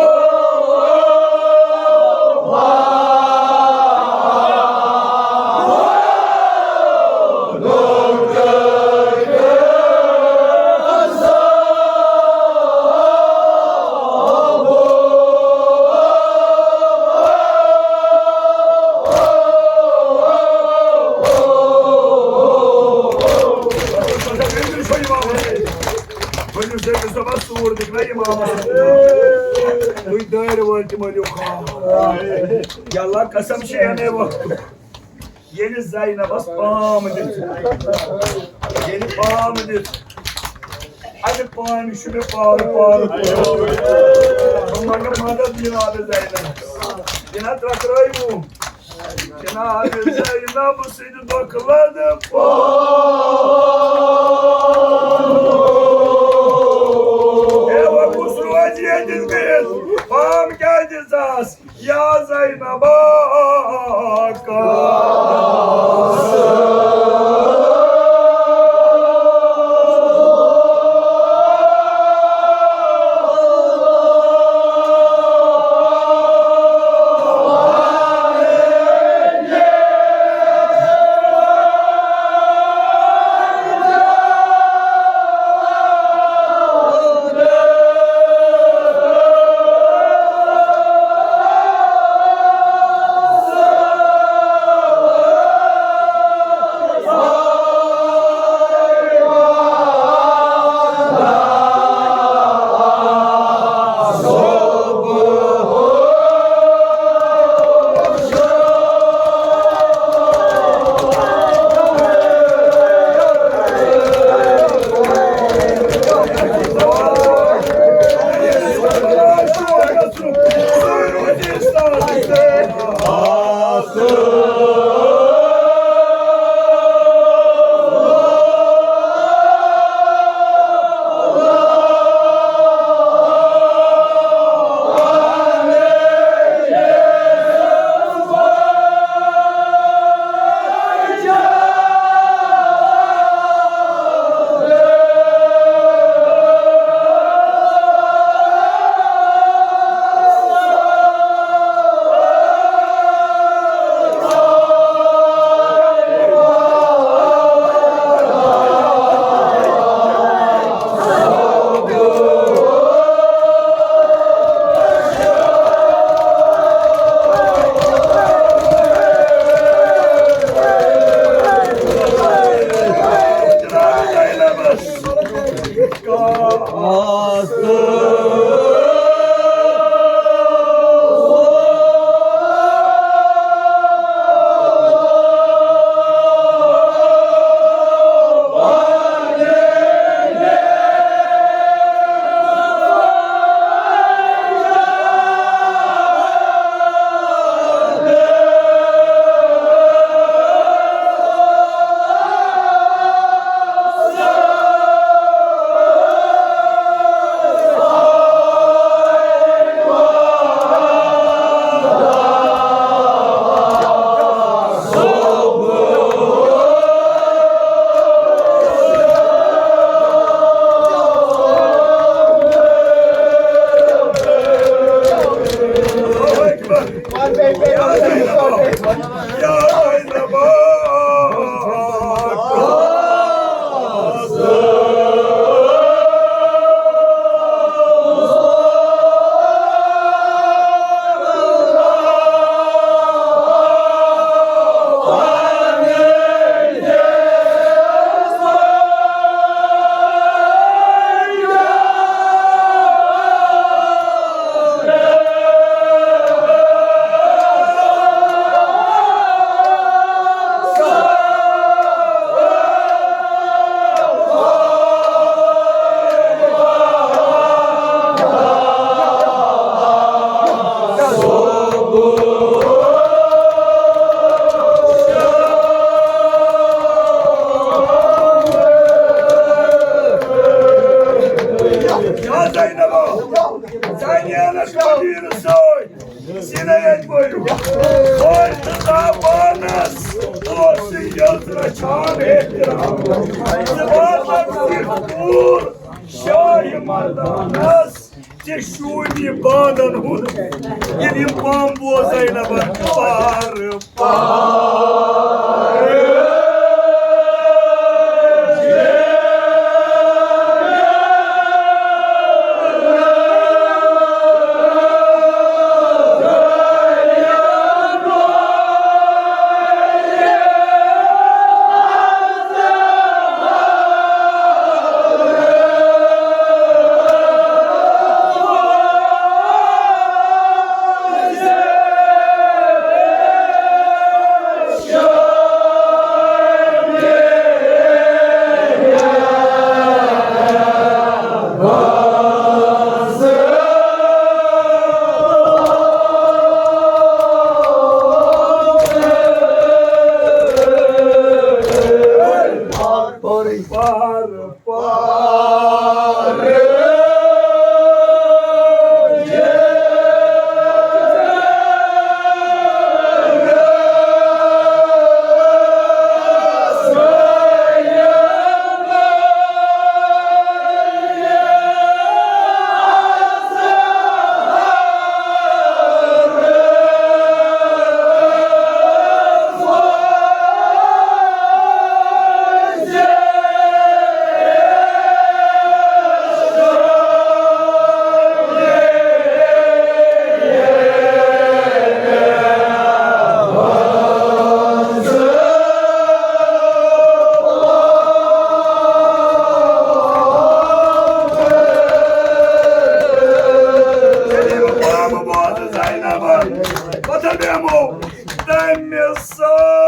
Yallah kasam şeyine baktım. Yeni Zaynab'a bağımıdır. Yeni bağımıdır. Hadi bağını şunu bağlı. Onlarla madem Cenab-ı Zeynep. Cenab-ı Rakrayım. Cenab-ı Zeynep bu seni dokuladı. Eva kusuru acıyedin kız. Bağım geldi zaz. Ya Zeynep'a Ya Zeynep'o, sen yanlış koyuyorsun. Sineye koyun. Koyduğunda bağınız. Olsun yazına çağın ettiram. Zıvarlar zirkur. Şahim ardanız. Teşuni bağdan hun. Gidin bambu Zeynep'e bağırıp Потабему дай мне саду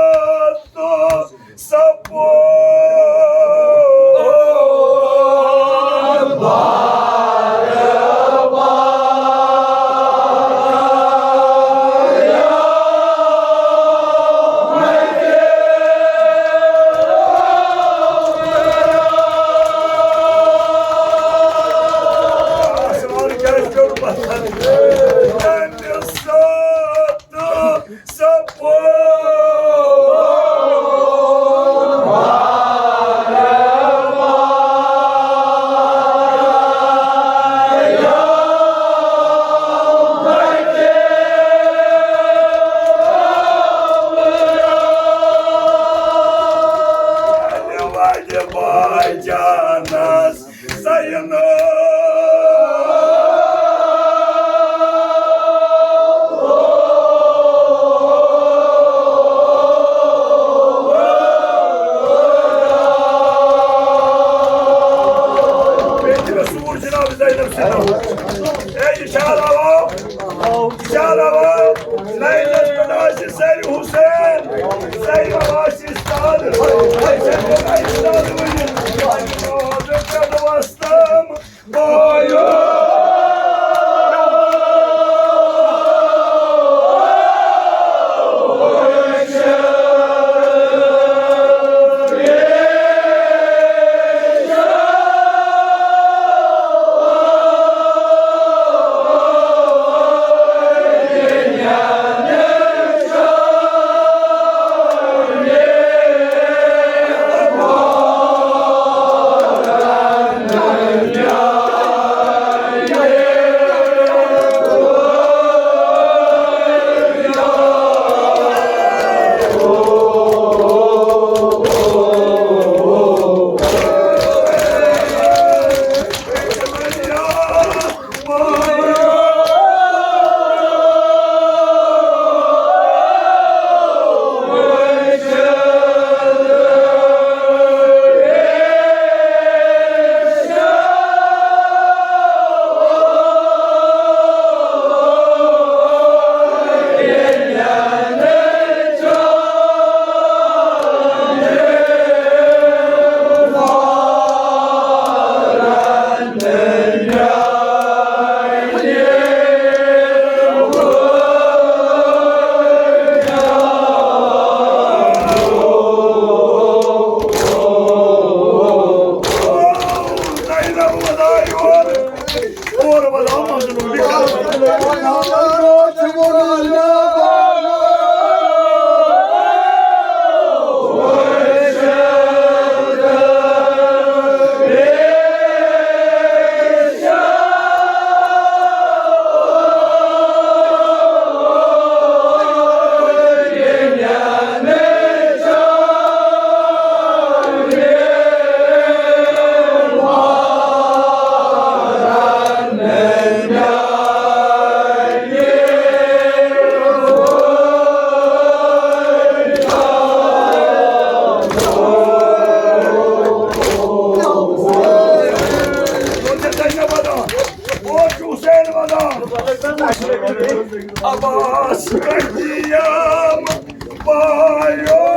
bayo.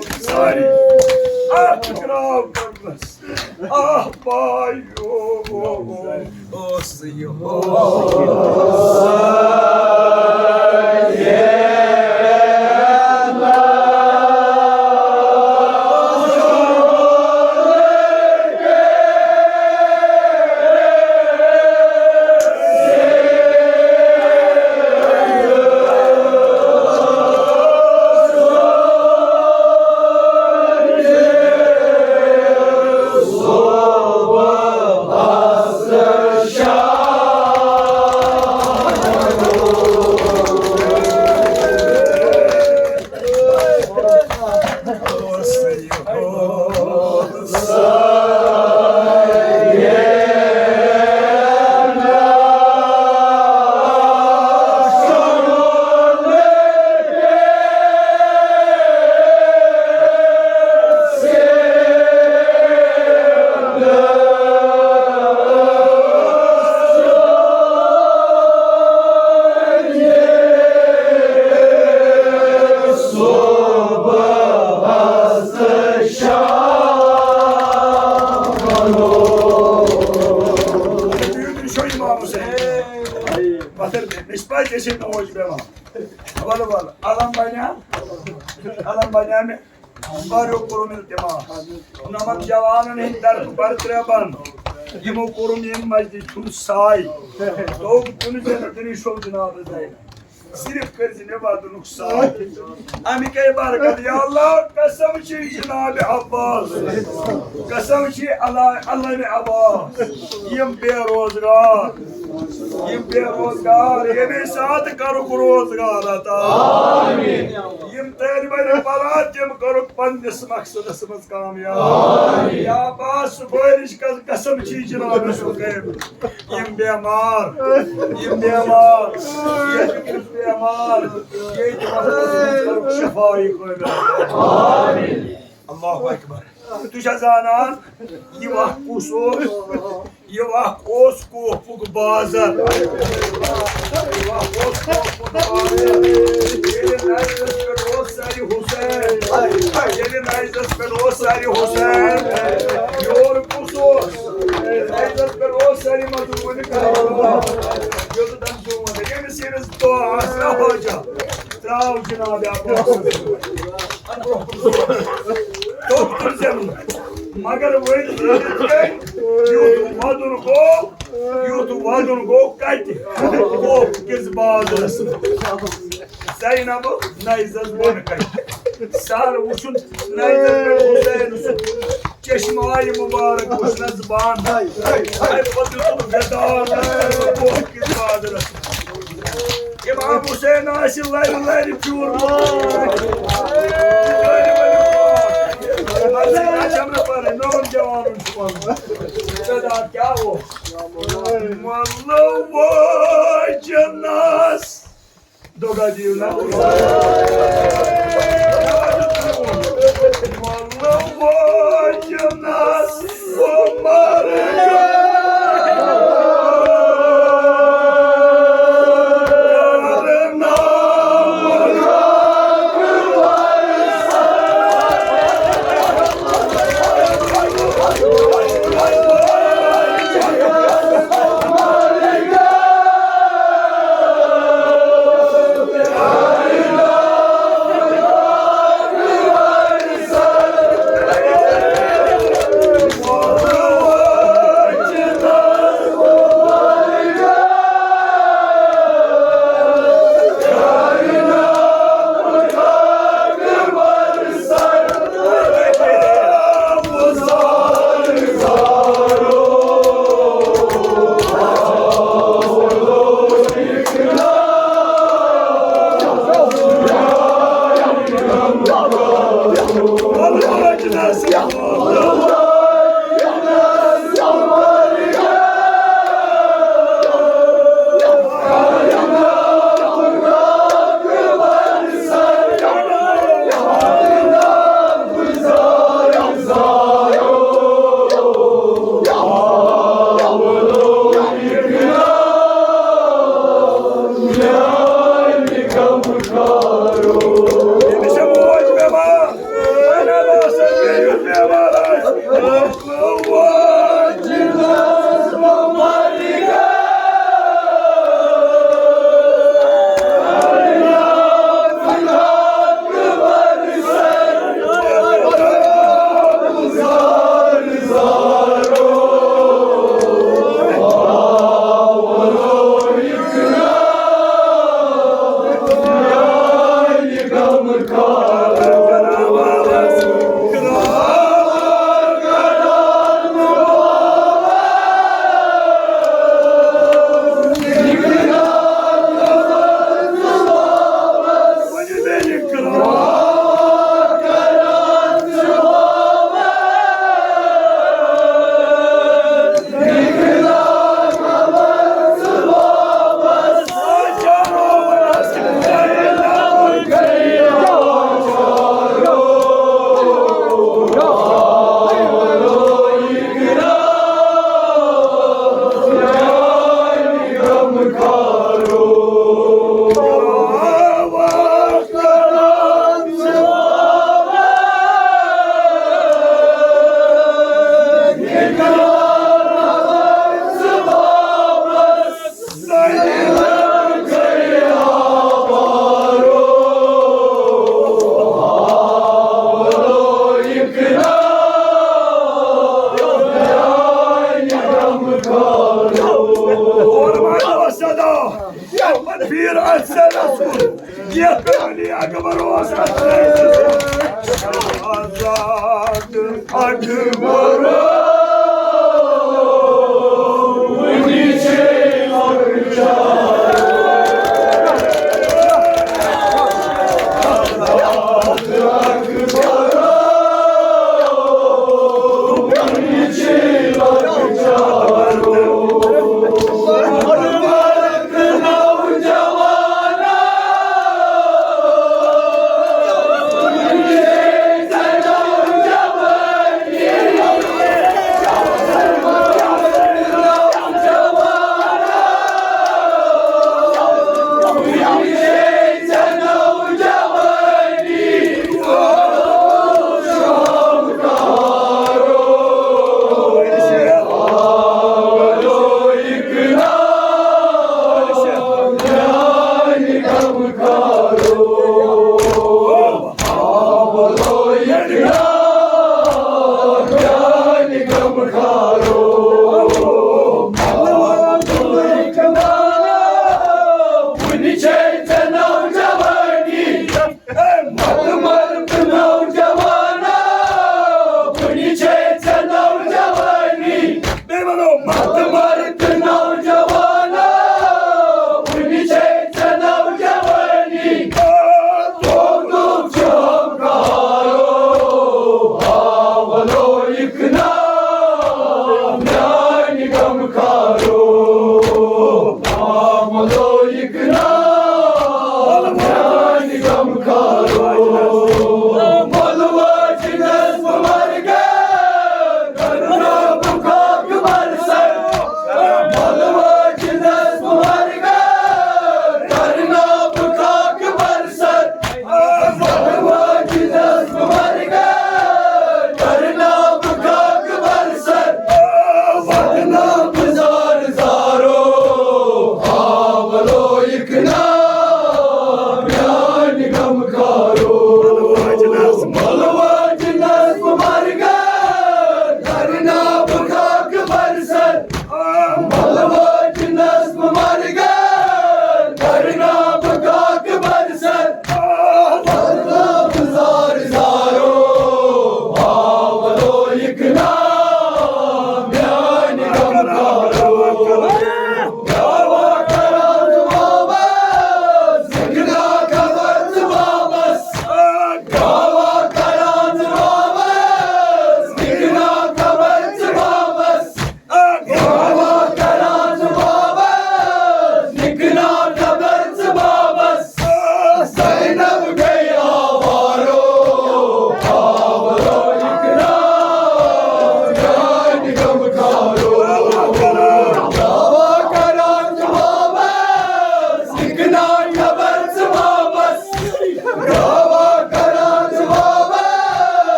Hüseyin Sari. Batır nispa ceşin hoş be var. Havalı var. Alan banya mı? Var yok kurum iltima. Unamat javanın hindar kubar treban. Yimo kurum yem majdi tun say. Doğu tunu cenetini şov cenabı zayla. Sirif kırzi ne vardı nuksan. Amika'yı barakat ya Allah kasam çi Cenab-ı Abbas. Kasam çi Allah ne Abbas. Yem berozgar. Yem berozgar. Yem saat karu rozgar ata. Amin. Yem terbiye parat yem karu pandis maksadımız kamyab. Amin. Ya Abbas boyriş kasam çi Cenab-ı Sukayb. Yem bemar. Yem bemar. Aman, geydi vakti şefayı koyma. Amin. Allahu Ekber. Tuşa zanan, yivah kusur, yivah kosku fuk bazar. Yivah kosku fuk bazar. Gelin aizes per Osari Hüseyin. Gelin aizes per Osari Hüseyin. Yor kusur. Aizes per Osari madumunu kaybolma. Yoldan durmadı. Yemisiniz dua asla hoca. Trav Cenab-ı Abbas. Doktor zemin. Magar वही YouTube vadun go kayti. Go kiz bazı. Zainab naizaz bana kay. Sar uçun naizaz ben Hüseyin uçun. Çeşme-i mübarek uçuna zban. Ay fadludur vedar. Go kiz bazı. İmam Hüseyin aşılayları pür. Acamna pare, non javanun chupan. Sada kya ho? Mallo jannas. Doga diyor na. Mallo jannas. Omare. يوم الفير السنة يقبل أكبر وسط أكبر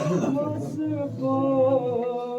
Nasıl